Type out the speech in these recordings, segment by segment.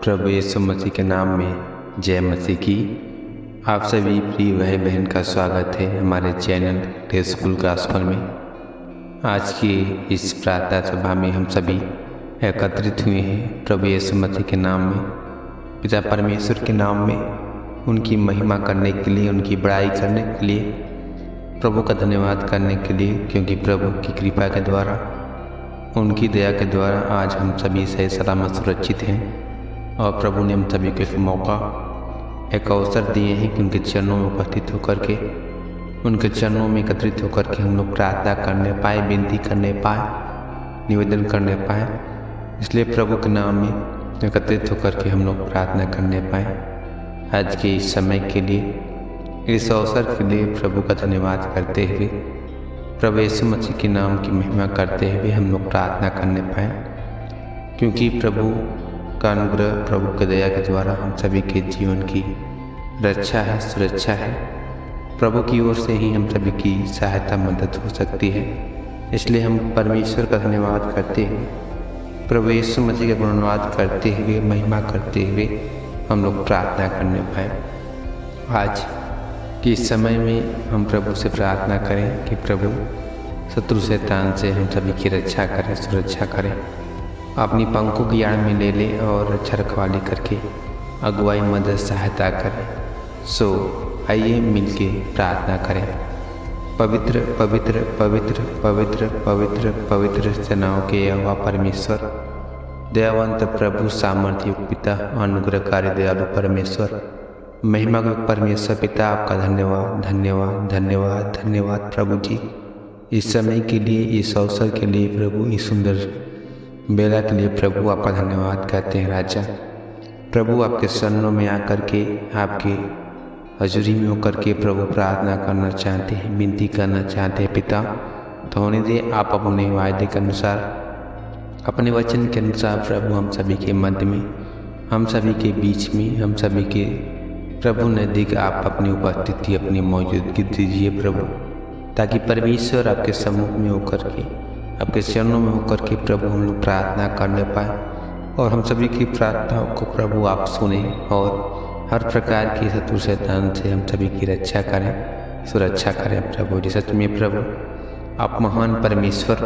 प्रभु यीशु मसीह के नाम में जय मसीह की। आप सभी प्रिय भाई बहन का स्वागत है हमारे चैनल डे स्कूल गॉस्पेल में। आज की इस प्रार्थना सभा में हम सभी एकत्रित हुए हैं प्रभु यीशु मसीह के नाम में, पिता परमेश्वर के नाम में उनकी महिमा करने के लिए, उनकी बड़ाई करने के लिए, प्रभु का धन्यवाद करने के लिए, क्योंकि प्रभु की कृपा के द्वारा, उनकी दया के द्वारा आज हम सभी सही सलामत सुरक्षित हैं। और प्रभु ने हम सभी को एक मौका, एक अवसर दिए हैं कि उनके चरणों में उपस्थित होकर के, उनके चरणों में एकत्रित होकर के हम लोग प्रार्थना करने पाए, विनती करने पाए, निवेदन करने पाए। इसलिए प्रभु के नाम में एकत्रित होकर के हम लोग प्रार्थना करने पाए। आज के इस समय के लिए, इस अवसर के लिए प्रभु का धन्यवाद करते हुए, प्रभु यीशु मसीह के नाम की महिमा करते हुए हम लोग प्रार्थना करने पाए, क्योंकि प्रभु का अनुग्रह, प्रभु की दया के द्वारा हम सभी के जीवन की रक्षा है, सुरक्षा है। प्रभु की ओर से ही हम सभी की सहायता, मदद हो सकती है। इसलिए हम परमेश्वर का धन्यवाद करते हुए, प्रभु यीशु मसीह का गुणवाद करते हुए, महिमा करते हुए हम लोग प्रार्थना करने पाए। आज के इस समय में हम प्रभु से प्रार्थना करें कि प्रभु शत्रु शैतान से हम सभी की रक्षा करें, सुरक्षा करें, अपनी पंखों की आड़ में ले ले और रक्षा रखवाली करके अगुवाई, मदद, सहायता करें। सो आइए मिलके प्रार्थना करें। पवित्र पवित्र पवित्र पवित्र पवित्र पवित्र सेनाओं के यहोवा परमेश्वर, दयावंत प्रभु, सामर्थ्य पिता, अनुग्रहकारी दयालु परमेश्वर, महिमा का परमेश्वर पिता, आपका धन्यवाद धन्यवाद धन्यवाद धन्यवाद प्रभु जी, इस समय के लिए, इस अवसर के लिए प्रभु, इस सुंदर बेला के लिए प्रभु आपका धन्यवाद करते हैं। राजा प्रभु आपके चरणों में आकर के, आपके हजूरी में होकर के प्रभु प्रार्थना करना चाहते हैं, विनती करना चाहते हैं। पिता तो होने दे, आप अपने वायदे के अनुसार, अपने वचन के अनुसार प्रभु हम सभी के मध्य में, हम सभी के बीच में, हम सभी के प्रभु नज़दीक आप अपनी उपस्थिति, अपनी मौजूदगी दीजिए प्रभु, ताकि परमेश्वर आपके सम्मुख में होकर के, आपके चरणों में होकर के प्रभु हम लोग प्रार्थना करने पाए, और हम सभी की प्रार्थनाओं को प्रभु आप सुने, और हर प्रकार की शत्रु शैतान से हम सभी की रक्षा करें, सुरक्षा करें प्रभु जी। सच में प्रभु आप महान परमेश्वर,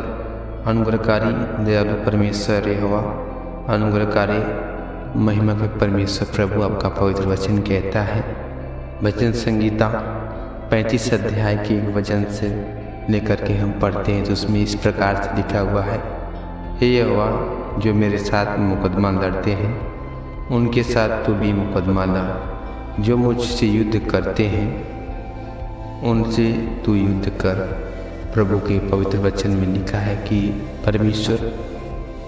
अनुग्रहकारी दयालु परमेश्वर यहोवा, अनुग्रहकारी महिमा के परमेश्वर प्रभु, आपका पवित्र वचन कहता है, वचन संगीता 35 अध्याय के एक वचन से लेकर के हम पढ़ते हैं, तो उसमें इस प्रकार से लिखा हुआ है, हे यहोवा, जो मेरे साथ मुकदमा लड़ते हैं उनके साथ तू भी मुकदमा लड़, जो मुझसे युद्ध करते हैं उनसे तू युद्ध कर। प्रभु के पवित्र वचन में लिखा है कि परमेश्वर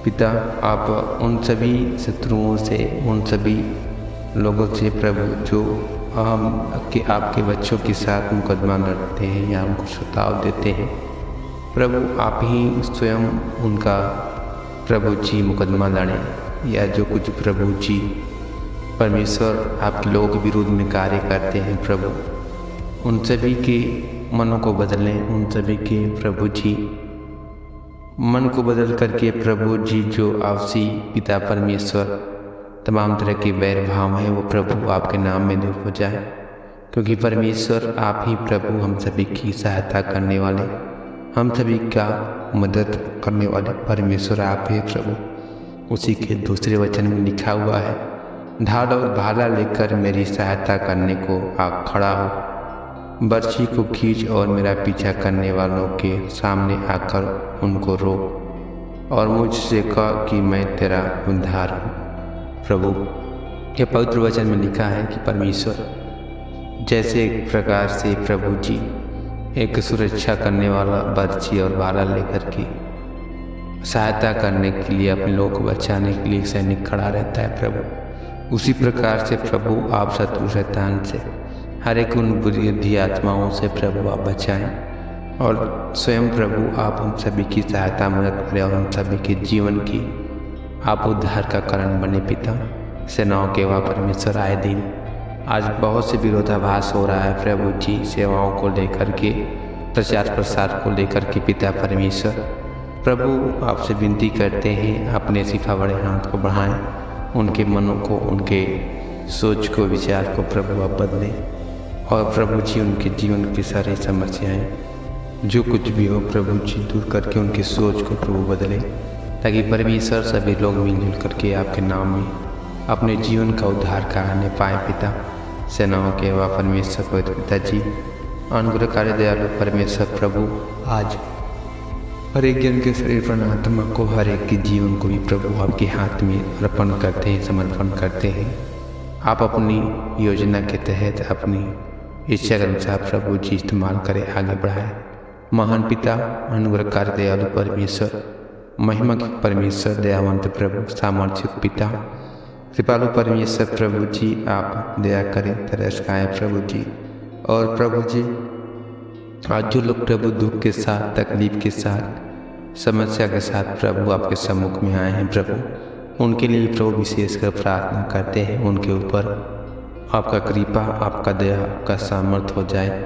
पिता आप उन सभी शत्रुओं से, उन सभी लोगों से प्रभु जो आपके बच्चों के साथ मुकदमा लड़ते हैं या उनको सताव देते हैं, प्रभु आप ही स्वयं उनका प्रभु जी मुकदमा लड़ें, या जो कुछ प्रभु जी परमेश्वर आपके लोगों के विरुद्ध में कार्य करते हैं प्रभु, उन सभी के मनों को बदलें, उन सभी के प्रभु जी मन को बदल करके प्रभु जी जो आपसी पिता परमेश्वर तमाम तरह के वैर भाव हैं वो प्रभु आपके नाम में दूर हो जाए, क्योंकि परमेश्वर आप ही प्रभु हम सभी की सहायता करने वाले, हम सभी का मदद करने वाले परमेश्वर आप ही प्रभु। उसी के दूसरे वचन में लिखा हुआ है, ढाल और भाला लेकर मेरी सहायता करने को आप खड़ा हो, बर्छी को खींच और मेरा पीछा करने वालों के सामने आकर उनको रोक, और मुझसे कह कि मैं तेरा उद्धार हूँ। प्रभु के पवित्र वचन में लिखा है कि परमेश्वर जैसे एक प्रकार से प्रभु जी एक सुरक्षा करने वाला बर्छी और भाला लेकर के सहायता करने के लिए, अपने लोगों को बचाने के लिए सैनिक खड़ा रहता है प्रभु, उसी प्रकार से प्रभु आप शत्रु शैतान से, हर एक उन बुरी आत्माओं से प्रभु आप बचाएं, और स्वयं प्रभु आप हम सभी की सहायता, मदद करें, और हम सभी के जीवन की आप उद्धार का कारण बने। पिता सेनाओं के वहाँ परमेश्वर आए दिन आज बहुत से विरोधाभास हो रहा है प्रभु जी, सेवाओं को लेकर के, प्रचार प्रसार को लेकर के पिता परमेश्वर प्रभु आपसे विनती करते हैं, अपने सिफा बड़े हाथ को बढ़ाएं, उनके मनों को, उनके सोच को, विचार को प्रभु आप बदलें। और प्रभु जी उनके जीवन की सारी समस्याएं जो कुछ भी हो प्रभु जी दूर करके उनकी सोच को प्रभु बदले, ताकि परमेश्वर सभी लोग मिलजुल करके आपके नाम में अपने जीवन का उद्धार कराने पाए। पिता सेनाओं के व परमेश्वर पवित्र पिताजी, अनुग्रहकारी दयालु परमेश्वर प्रभु, आज हर एक जन के शरीर पर आत्मा को, हर एक के जीवन को भी प्रभु आपके हाथ में अर्पण करते हैं, समर्पण करते हैं। आप अपनी योजना के तहत अपनी इच्छा के अनुसार प्रभु जी इस्तेमाल करें, आगे बढ़ाएं। महान पिता, अनुग्रहकारी दयालु परमेश्वर, महिमा के परमेश्वर, दयावंत प्रभु, सामर्थ्य पिता, कृपालु परमेश्वर प्रभु जी, आप दया करें, तरस खाएं प्रभु जी। और प्रभु जी आज जो लोग प्रभु दुख के साथ, तकलीफ के साथ, समस्या के साथ प्रभु आपके सम्मुख में आए हैं प्रभु, उनके लिए प्रभु विशेषकर प्रार्थना करते हैं। उनके ऊपर आपका कृपा, आपका दया, आपका सामर्थ्य हो जाए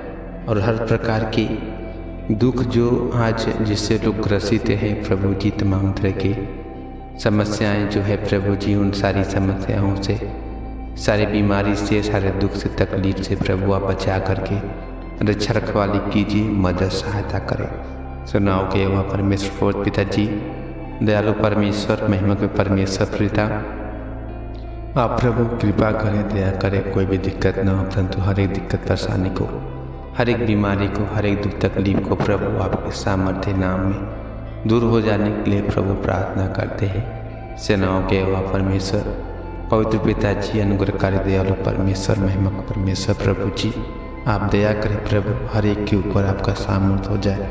और हर प्रकार के दुख जो आज जिससे लोग ग्रसित हैं प्रभु जी, तमाम तरह की समस्याएं जो है प्रभु जी, उन सारी समस्याओं से, सारी बीमारी से, सारे दुख से, तकलीफ से प्रभु आप बचा करके रक्षा रखवाली कीजिए, मदद सहायता करें। सुनाओ के वह परमेश्वर पिताजी, दयालु परमेश्वर, महिमा के परमेश्वर पिता, आप प्रभु कृपा करें, दया करें, कोई भी दिक्कत न हो, परंतु हर एक दिक्कत परेशानी को, हर एक बीमारी को, हर एक दुख तकलीफ को प्रभु आपके सामर्थ्य नाम में दूर हो जाने के लिए प्रभु प्रार्थना करते हैं। सेनाओं के वह परमेश्वर पवित्र पिताजी, अनुग्रहकारी दयालु परमेश्वर, महिमा का परमेश्वर प्रभु जी, आप दया करें प्रभु, हर एक के ऊपर आपका सामर्थ्य हो जाए,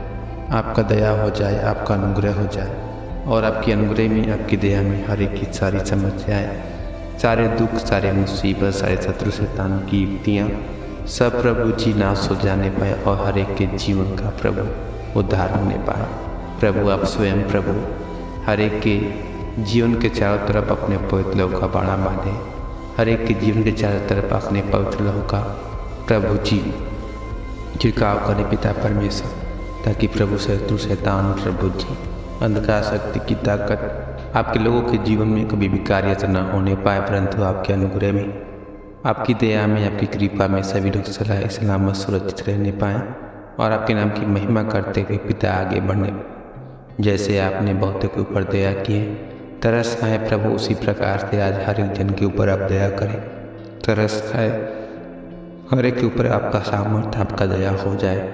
आपका दया हो जाए, आपका अनुग्रह हो जाए और आपकी अनुग्रह में, आपकी दया में हर एक की सारी समस्याएं, सारे दुख, सारे मुसीबत, सारे शत्रु शैतान की युक्तियाँ सब प्रभु जी नाश हो जाने पाए और हर एक के जीवन का प्रभु उद्धार होने पाए। प्रभु आप स्वयं प्रभु हर एक के जीवन के चारों तरफ अपने पवित्र लहू का बाड़ा बांधे, हर एक के जीवन के चारों तरफ अपने पवित्र लहू का प्रभु जी छिड़काव करें पिता परमेश्वर, ताकि प्रभु शत्रु शैतान प्रभु जी अंधकार शक्ति की ताकत आपके लोगों के जीवन में कभी भी कार्य न होने पाए, परंतु आपके अनुग्रह में, आपकी दया में, आपकी कृपा में सभी लोग सलामत सुरक्षित रहने पाएँ और आपके नाम की महिमा करते हुए पिता आगे बढ़ने, जैसे आपने बहुतों के ऊपर दया की है, तरस खाए प्रभु, उसी प्रकार से आज हर एक जन के ऊपर आप दया करें, तरस खाए, हर एक के ऊपर आपका सामर्थ्य, आपका दया हो जाए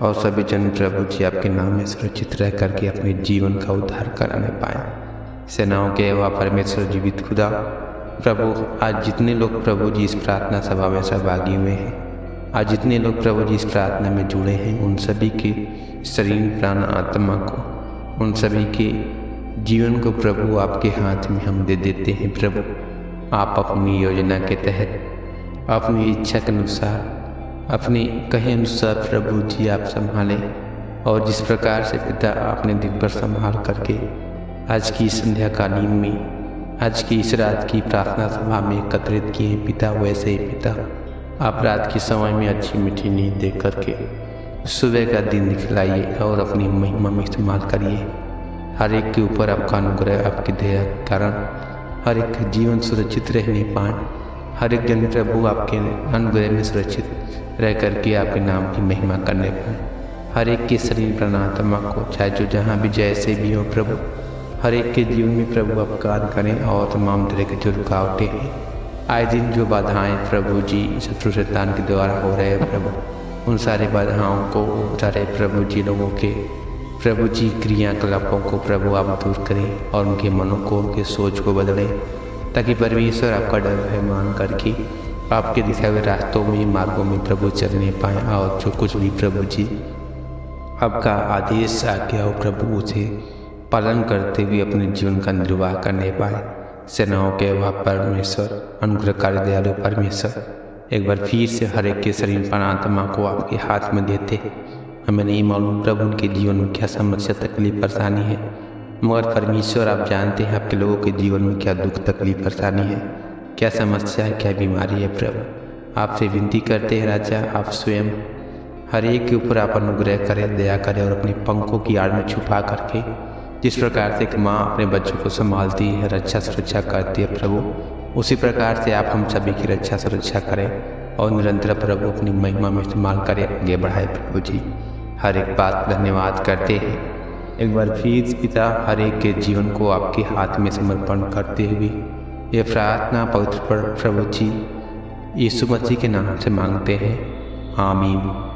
और सभी जन प्रभु जी आपके नाम में सुरक्षित रह करके अपने जीवन का उद्धार कराने पाएँ। सेनाओं के वह परमेश्वर जीवित खुदा प्रभु, आज जितने लोग प्रभु जी इस प्रार्थना सभा में सहभागी हुए हैं, आज जितने लोग प्रभु जी इस प्रार्थना में जुड़े हैं, उन सभी के शरीर, प्राण, आत्मा को, उन सभी के जीवन को प्रभु आपके हाथ में हम दे देते हैं। प्रभु आप अपनी योजना के तहत, अपनी इच्छा के अनुसार, अपने कहे अनुसार प्रभु जी आप संभालें और जिस प्रकार से पिता आपने दिन पर संभाल करके आज की संध्या कालीन में, आज की इस रात की प्रार्थना सभा में एकत्रित किए पिता, वैसे ही पिता आप रात के समय में अच्छी मीठी नींद दे करके सुबह का दिन दिखलाइए और अपनी महिमा में इस्तेमाल करिए। हर एक के ऊपर आपका अनुग्रह, आपकी दया के कारण हर एक का जीवन सुरक्षित रहने पाए, हर एक जन प्रभु आपके अनुग्रह में सुरक्षित रह करके आपके नाम की महिमा करने पाए। हर एक के शरीर प्राणात्मा को, चाहे जो जहाँ भी जैसे भी हो प्रभु, हर एक के जीवन में प्रभु आप कार्य करें और तमाम तरह के जो रुकावटें हैं, आए दिन जो बाधाएं प्रभु जी शत्रु शैतान के द्वारा हो रहे हैं प्रभु, उन सारे बाधाओं को, सारे प्रभु जी लोगों के प्रभु जी क्रियाकलापों को प्रभु आप दूर करें और उनके मनों को, उनके सोच को बदलें, ताकि परमेश्वर आपका डर भय मान करके आपके दिखाए हुए रास्तों में, मार्गों में प्रभु चलने पाएँ और जो कुछ भी प्रभु जी आपका आदेश आ गया हो प्रभु उसे पालन करते हुए अपने जीवन का निर्वाह करने पाए। सेनाओं के वह परमेश्वर, अनुग्रहकारी दयालु परमेश्वर, एक बार फिर से हर एक के शरीर पर आत्मा को आपके हाथ में देते। हमें नहीं मालूम प्रभु उनके जीवन में क्या समस्या, तकलीफ, परेशानी है, मगर परमेश्वर आप जानते हैं आपके लोगों के जीवन में क्या दुख, तकलीफ, परेशानी है, क्या समस्या है, क्या बीमारी है। प्रभु आपसे विनती करते हैं राजा, आप स्वयं हर एक के ऊपर आप अनुग्रह करें, दया करें और अपने पंखों की आड़ में छुपा करके जिस प्रकार से एक माँ अपने बच्चों को संभालती है, रक्षा सुरक्षा करती है प्रभु, उसी प्रकार से आप हम सभी की रक्षा सुरक्षा करें और निरंतर प्रभु अपनी महिमा में इस्तेमाल करें, आगे बढ़ाए प्रभु जी। हर एक बात धन्यवाद करते हैं। एक बार फिर पिता हर एक के जीवन को आपके हाथ में समर्पण करते हुए ये प्रार्थना पवित्र प्रभु जी यीशु मसीह के नाम से मांगते हैं, आमीन।